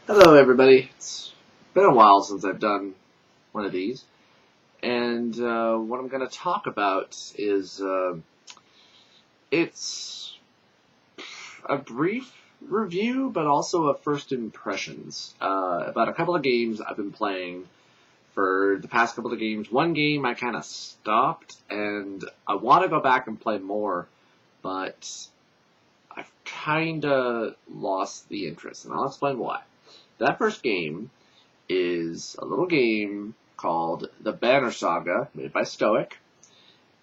Hello everybody, it's been a while since I've done one of these, and what I'm going to talk about is, it's a brief review, but also a first impressions, about a couple of games I've been playing for the past couple of games. One game I kind of stopped, and I want to go back and play more, but I've kind of lost the interest, and I'll explain why. That first game is a little game called the Banner Saga, made by Stoic,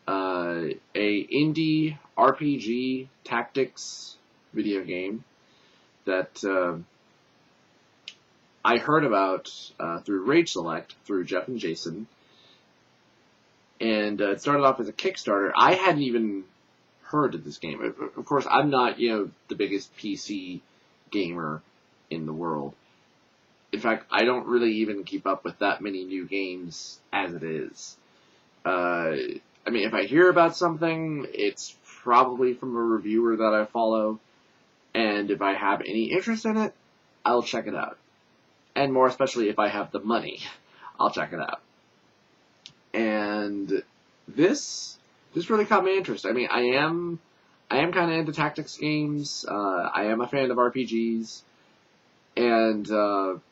a indie RPG tactics video game that I heard about through Rage Select, through Jeff and Jason, and it started off as a Kickstarter. I hadn't even heard of this game. Of course, I'm not, the biggest PC gamer in the world. In fact, I don't really even keep up with that many new games as it is. If I hear about something, it's probably from a reviewer that I follow, and if I have any interest in it, I'll check it out. And more especially if I have the money, I'll check it out. And this really caught my interest. I am kind of into tactics games. I am a fan of RPGs.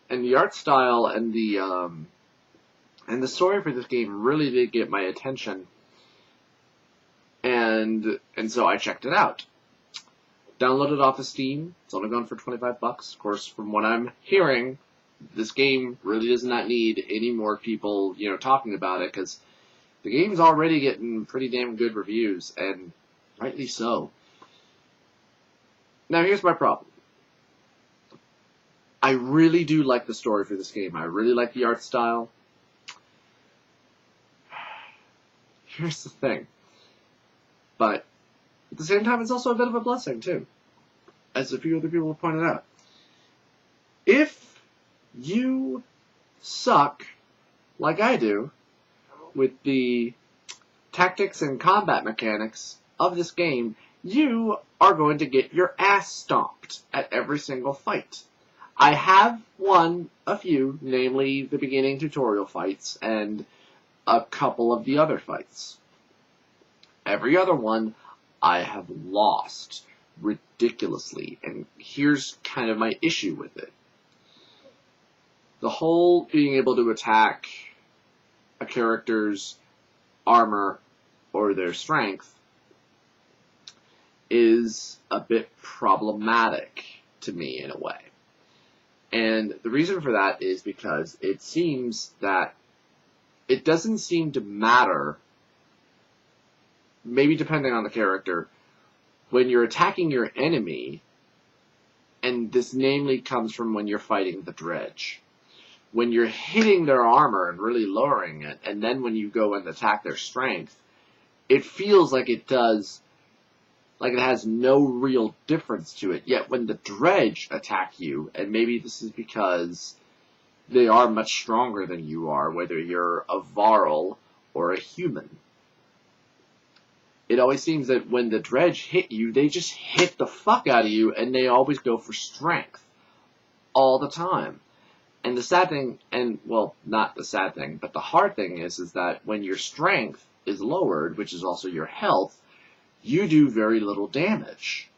And the art style and the story for this game really did get my attention, and so I checked it out. Downloaded off of Steam. It's only gone for $25. Of course, from what I'm hearing, this game really does not need any more people, talking about it, because the game's already getting pretty damn good reviews, and rightly so. Now, here's my problem. I really do like the story for this game. I really like the art style. Here's the thing. But at the same time, it's also a bit of a blessing, too. As a few other people have pointed out. If you suck, like I do, with the tactics and combat mechanics of this game, you are going to get your ass stomped at every single fight. I have won a few, namely the beginning tutorial fights and a couple of the other fights. Every other one I have lost ridiculously, and here's kind of my issue with it. The whole being able to attack a character's armor or their strength is a bit problematic to me in a way. And the reason for that is because it seems that it doesn't seem to matter, maybe depending on the character, when you're attacking your enemy, and this namely comes from when you're fighting the dredge. When you're hitting their armor and really lowering it, and then when you go and attack their strength, it feels like it has no real difference to it. Yet when the dredge attack you, and maybe this is because they are much stronger than you are, whether you're a Varl or a human, it always seems that when the dredge hit you, they just hit the fuck out of you, and they always go for strength. All the time. And the sad thing, not the sad thing, but the hard thing is that when your strength is lowered, which is also your health, you do very little damage.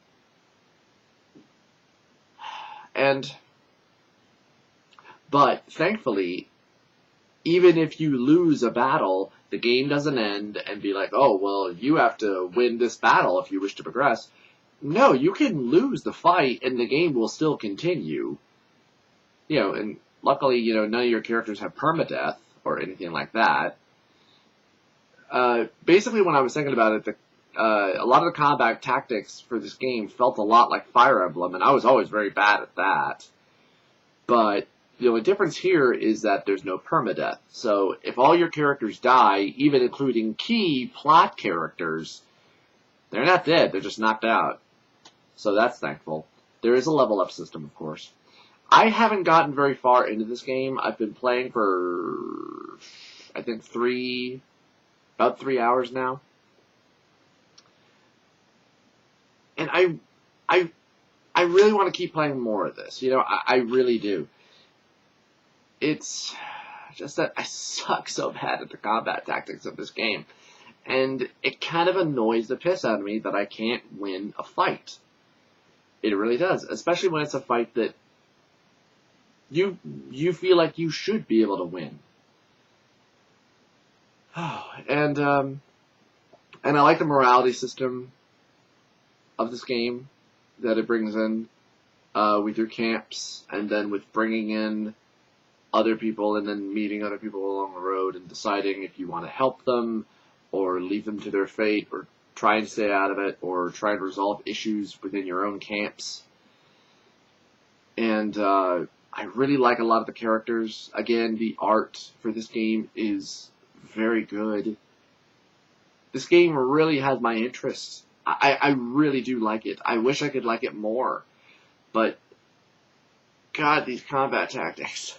But thankfully, even if you lose a battle, the game doesn't end and be like, oh, well, you have to win this battle if you wish to progress. No, you can lose the fight and the game will still continue. And luckily, none of your characters have permadeath or anything like that. Basically, when I was thinking about it, a lot of the combat tactics for this game felt a lot like Fire Emblem, and I was always very bad at that. But the only difference here is that there's no permadeath. So if all your characters die, even including key plot characters, they're not dead, they're just knocked out. So that's thankful. There is a level up system, of course. I haven't gotten very far into this game. I've been playing for, I think, about 3 hours now. And I really want to keep playing more of this. I really do. it's just that I suck so bad at the combat tactics of this game. And it kind of annoys the piss out of me that I can't win a fight. It really does, especially when it's a fight that you feel like you should be able to win. And I like the morality system of this game that it brings in with your camps, and then with bringing in other people and then meeting other people along the road and deciding if you want to help them or leave them to their fate or try and stay out of it or try and resolve issues within your own camps. And I really like a lot of the characters. Again, the art for this game is very good. This game really has my interest. I really do like it. I wish I could like it more. But, God, these combat tactics.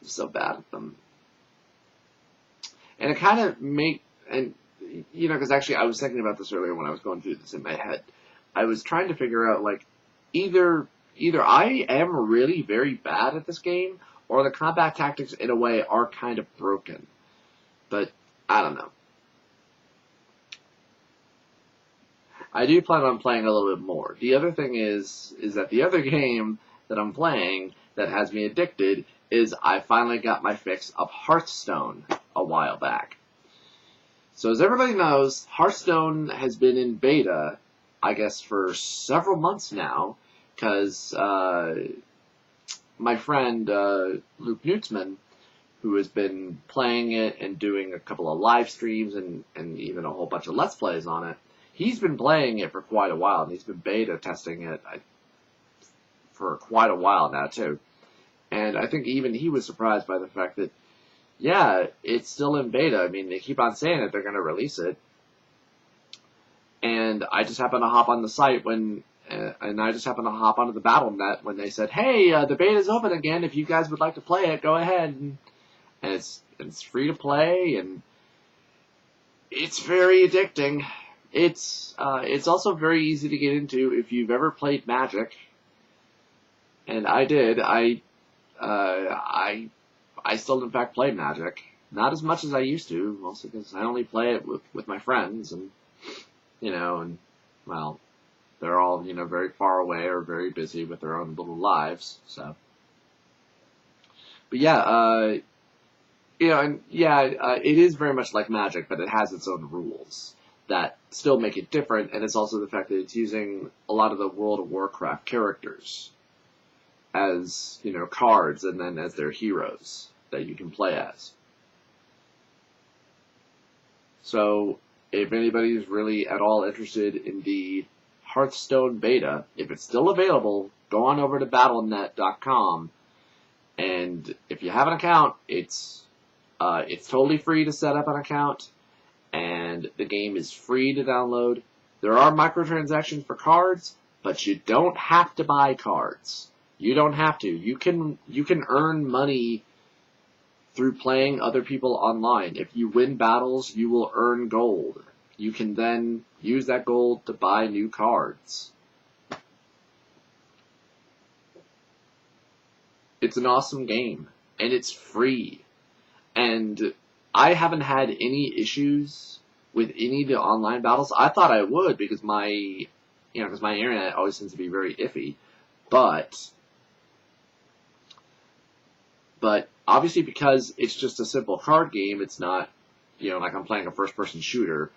I'm so bad at them. And it kind of because actually I was thinking about this earlier when I was going through this in my head. I was trying to figure out, like, either I am really very bad at this game, or the combat tactics, in a way, are kind of broken. But, I don't know. I do plan on playing a little bit more. The other thing is that the other game that I'm playing that has me addicted is I finally got my fix of Hearthstone a while back. So as everybody knows, Hearthstone has been in beta, I guess, for several months now, because my friend Luke Nutzman, who has been playing it and doing a couple of live streams and even a whole bunch of Let's Plays on it, he's been playing it for quite a while, and he's been beta testing it for quite a while now, too. And I think even he was surprised by the fact that, yeah, it's still in beta. I mean, they keep on saying that they're going to release it. And I just happened to hop on the site and I just happened to hop onto the Battle.net when they said, hey, the beta's open again. If you guys would like to play it, go ahead. And it's free to play, and it's very addicting. It's also very easy to get into if you've ever played Magic. And I did. I still, in fact, play Magic. Not as much as I used to, mostly because I only play it with my friends, and, well, they're all, very far away or very busy with their own little lives, so. But yeah, it is very much like Magic, but it has its own rules that still make it different, and it's also the fact that it's using a lot of the World of Warcraft characters as, cards, and then as their heroes that you can play as. So, if anybody's really at all interested in the Hearthstone beta, if it's still available, go on over to Battle.net.com, and if you have an account, it's totally free to set up an account, and the game is free to download. There are microtransactions for cards, but you don't have to buy cards. You don't have to. You can earn money through playing other people online. If you win battles, you will earn gold. You can then use that gold to buy new cards. It's an awesome game, and it's free. And I haven't had any issues with any of the online battles. I thought I would because my internet always seems to be very iffy. But obviously because it's just a simple card game, it's not, like I'm playing a first-person shooter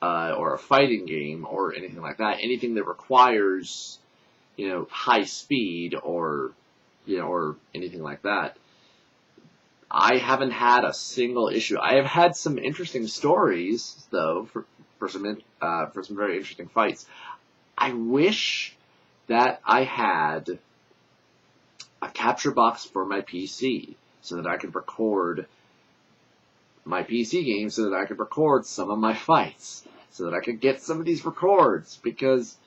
or a fighting game or anything like that. Anything that requires, high speed or anything like that. I haven't had a single issue. I have had some interesting stories, though, for some very interesting fights. I wish that I had a capture box for my PC so that I could record my PC games, so that I could record some of my fights, so that I could get some of these records, because,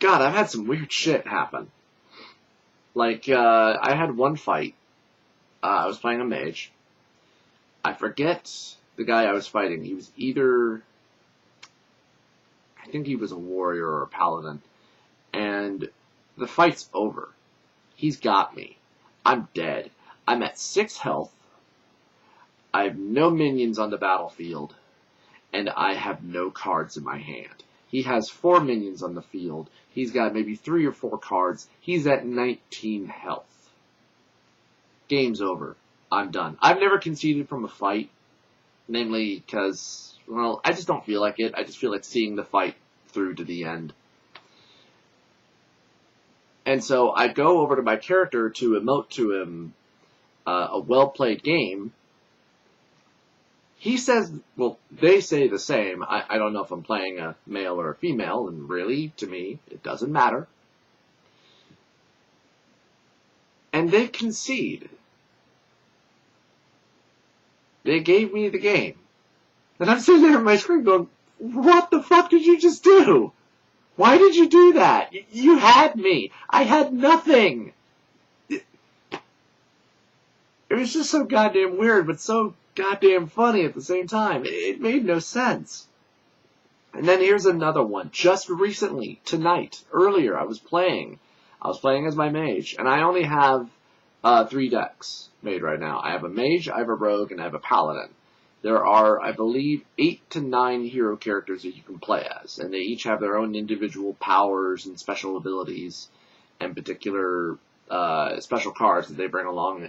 God, I've had some weird shit happen. Like, I had one fight. I was playing a mage. I forget the guy I was fighting. He was either, I think he was a warrior or a paladin. And the fight's over. He's got me. I'm dead. I'm at 6 health. I have no minions on the battlefield, and I have no cards in my hand. He has 4 minions on the field. He's got maybe 3 or 4 cards. He's at 19 health. Game's over. I'm done. I've never conceded from a fight, namely because, well, I just don't feel like it. I just feel like seeing the fight through to the end. And so I go over to my character to emote to him a well-played game. He says, well, they say the same. I don't know if I'm playing a male or a female, and really, to me, it doesn't matter. And they concede. They gave me the game. And I'm sitting there on my screen going, what the fuck did you just do? Why did you do that? You had me. I had nothing. It was just so goddamn weird, but so goddamn funny at the same time. It made no sense. And then here's another one. Just recently, tonight, earlier, I was playing as my mage, and I only have 3 decks made right now. I have a mage, I have a rogue, and I have a paladin. There are, I believe, 8 to 9 hero characters that you can play as, and they each have their own individual powers and special abilities and particular special cards that they bring along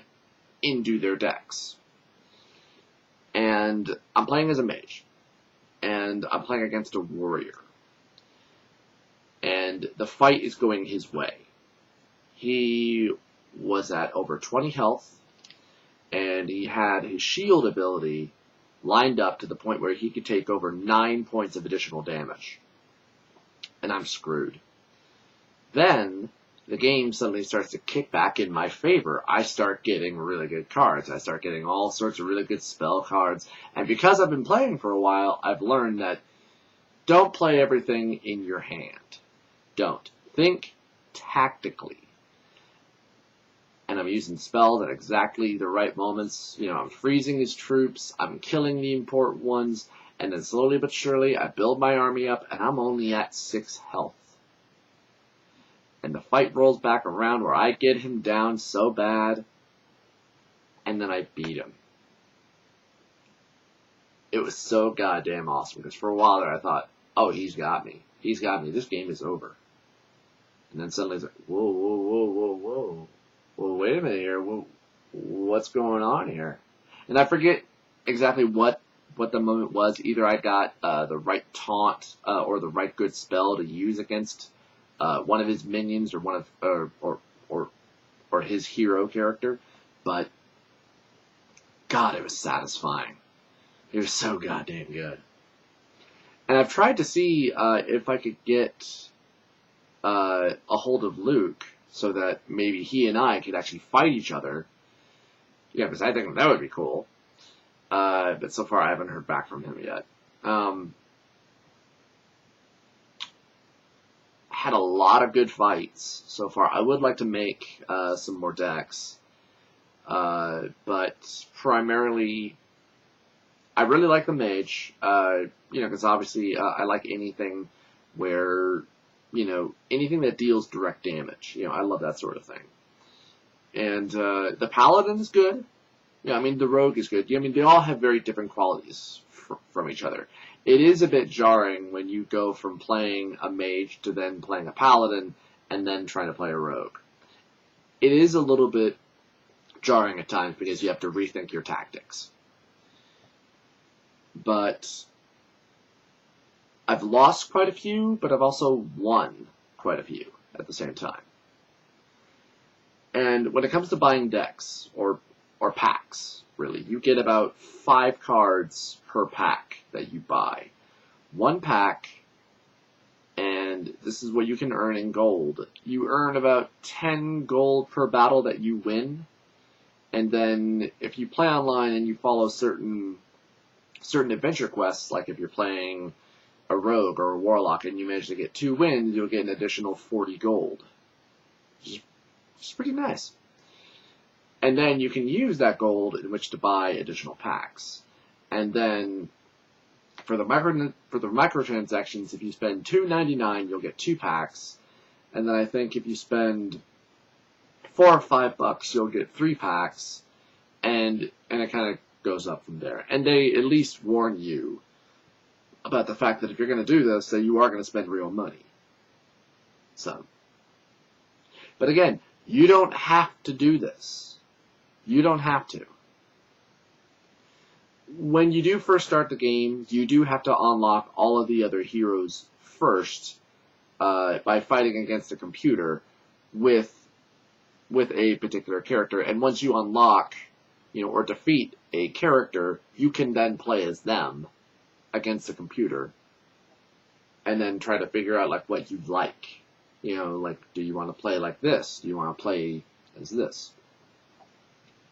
into their decks. And I'm playing as a mage, and I'm playing against a warrior. And the fight is going his way. He was at over 20 health, and he had his shield ability lined up to the point where he could take over 9 points of additional damage. And I'm screwed. Then, the game suddenly starts to kick back in my favor. I start getting really good cards. I start getting all sorts of really good spell cards. And because I've been playing for a while, I've learned that don't play everything in your hand. Don't. Think tactically. And I'm using spells at exactly the right moments. You know, I'm freezing his troops, I'm killing the important ones, and then slowly but surely I build my army up, and I'm only at 6 health. And the fight rolls back around where I get him down so bad, and then I beat him. It was so goddamn awesome, because for a while there I thought, oh, he's got me. He's got me. This game is over. And then suddenly it's like, whoa, whoa, whoa, whoa, whoa. Well, wait a minute here. What's going on here? And I forget exactly what the moment was. Either I got the right taunt or the right good spell to use against one of his minions or one of or his hero character. But God, it was satisfying. It was so goddamn good. And I've tried to see if I could get a hold of Luke, so that maybe he and I could actually fight each other. Yeah, because I think that would be cool. But so far I haven't heard back from him yet. Had a lot of good fights so far. I would like to make some more decks. But primarily, I really like the mage. Because obviously I like anything where, anything that deals direct damage. I love that sort of thing. And the paladin is good. The rogue is good. They all have very different qualities from each other. It is a bit jarring when you go from playing a mage to then playing a paladin and then trying to play a rogue. It is a little bit jarring at times because you have to rethink your tactics. But I've lost quite a few, but I've also won quite a few at the same time. And when it comes to buying decks, or packs, really, you get about 5 cards per pack that you buy. 1 pack, and this is what you can earn in gold. You earn about 10 gold per battle that you win, and then if you play online and you follow certain adventure quests, like if you're playing a rogue or a warlock and you manage to get 2 wins, you'll get an additional 40 gold. Which is pretty nice. And then you can use that gold in which to buy additional packs. And then for the microtransactions, if you spend $2.99, you'll get 2 packs. And then I think if you spend $4 or $5, you'll get 3 packs, and it kind of goes up from there. And they at least warn you about the fact that if you're going to do this, that you are going to spend real money. So, but again, you don't have to do this. You don't have to. When you do first start the game, you do have to unlock all of the other heroes first by fighting against a computer with a particular character. And once you unlock, or defeat a character, you can then play as them against the computer, and then try to figure out like what you'd like. Like, do you want to play like this? Do you want to play as this?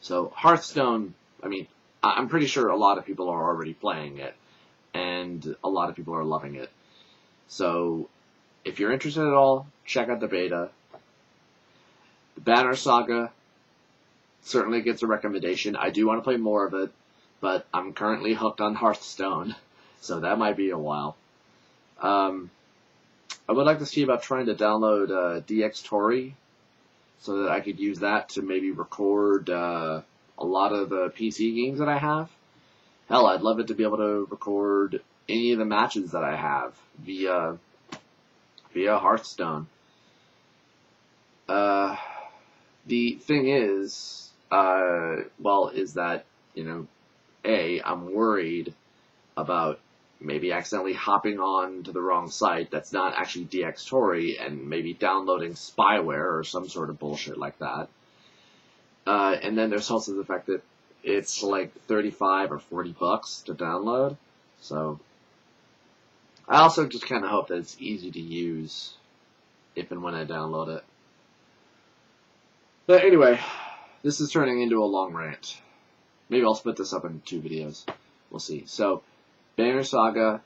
So Hearthstone, I'm pretty sure a lot of people are already playing it, and a lot of people are loving it. So if you're interested at all, check out the beta. The Banner Saga certainly gets a recommendation. I do want to play more of it, but I'm currently hooked on Hearthstone, so that might be a while. I would like to see about trying to download DxTory so that I could use that to maybe record a lot of the PC games that I have. Hell, I'd love it to be able to record any of the matches that I have via Hearthstone. The thing is, is that, I'm worried about maybe accidentally hopping on to the wrong site that's not actually DxTory and maybe downloading spyware or some sort of bullshit like that. And then there's also the fact that it's like $35 or $40 to download. So I also just kind of hope that it's easy to use if and when I download it. But anyway, this is turning into a long rant. Maybe I'll split this up in 2 videos. We'll see. So, Banner Saga,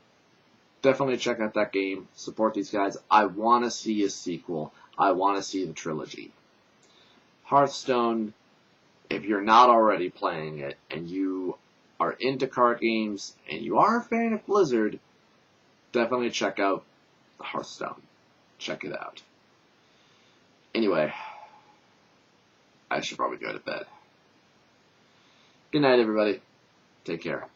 definitely check out that game. Support these guys. I want to see a sequel. I want to see the trilogy. Hearthstone, if you're not already playing it, and you are into card games, and you are a fan of Blizzard, definitely check out Hearthstone. Check it out. Anyway, I should probably go to bed. Good night, everybody. Take care.